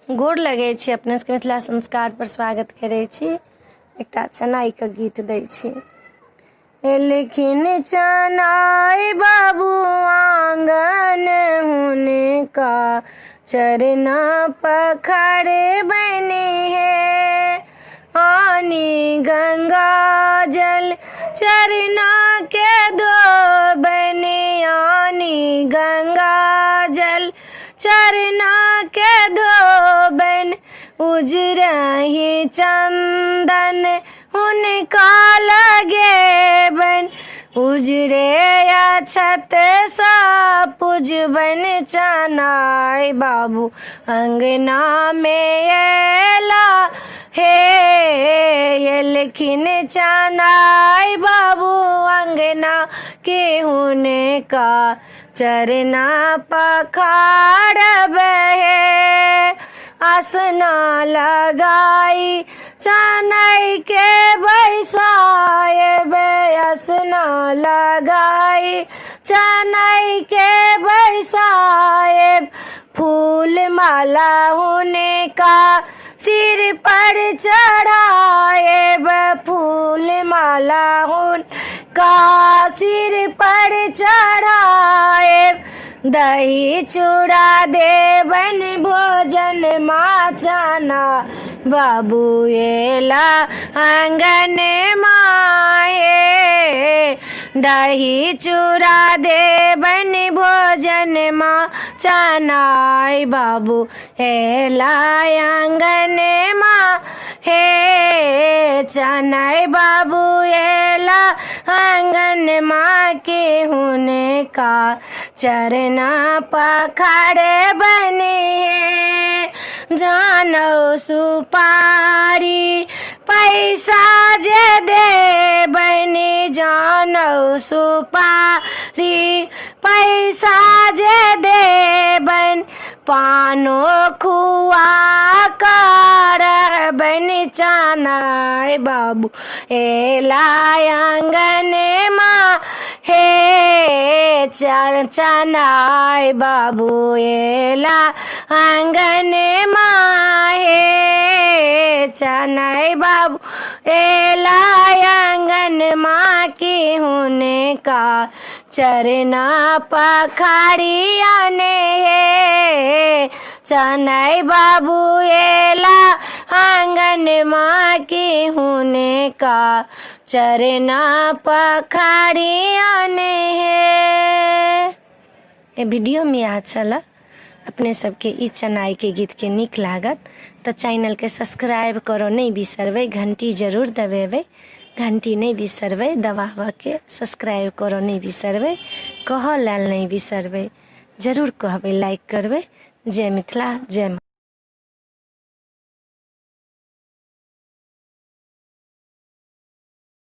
गोर लगे छी अपने सबके मिथिला संस्कार पर स्वागत करे छी। एकटा चनाई के गीत दै छी। एलखिन चनाई बाबू आंगन हुनका चरना पखारे बने है। आनी गंगा जल चरना के दो बने, आनी गंगा जल चरना के धोबन, उजरही चंदन उनका लगे बन, उजरे अछत सा पुजबन चनाई बाबू अंगना में एला हे। एलखिन चनाई बाबू अंगना के होने का चरना पखारब है। आसना लगाई चनाई के बैसाएब, आसना लगाई चनाई के बैसाएब, फूल माला होने का सिर पर चढ़ाएब, फूल माला का सिर पर चढ़ाएब, दही चूड़ा देवन भोजन माचना बाबू एला आंगन माए। दही चूड़ा देवन भोजन माचनाई बाबू एला आंगन माँ हे। चनाई बाबू एला आंगन माँ के होने का चरना पखारे बने है। जानो सुपारी पैसा जे दे बने, जानो सुपारी पैसा जे दे बन, पानो खुआ कर बन चनाई बाबू एला आंगन माँ हे। चनाई बाबू एला आंगन माँ हे। चनाई बाबू एला आंगन माँ के होने का चरना पखारी आने है। चनाई बाबू एला आंगन माँ के होने का चरना पखारी आने है। ये वीडियो में अच्छा लगा अपने सबके इस चनाई के गीत के निक लागत तो चैनल के सब्सक्राइब करो नहीं बिसरबे, घंटी जरूर दबेबे, घंटी नहीं बिसरबे दबाव के सब्सक्राइब करो नहीं बिसरबे, कह लाल नहीं बिसरबे, जरूर कहबे लाइक करबे। जय मिथिला जय।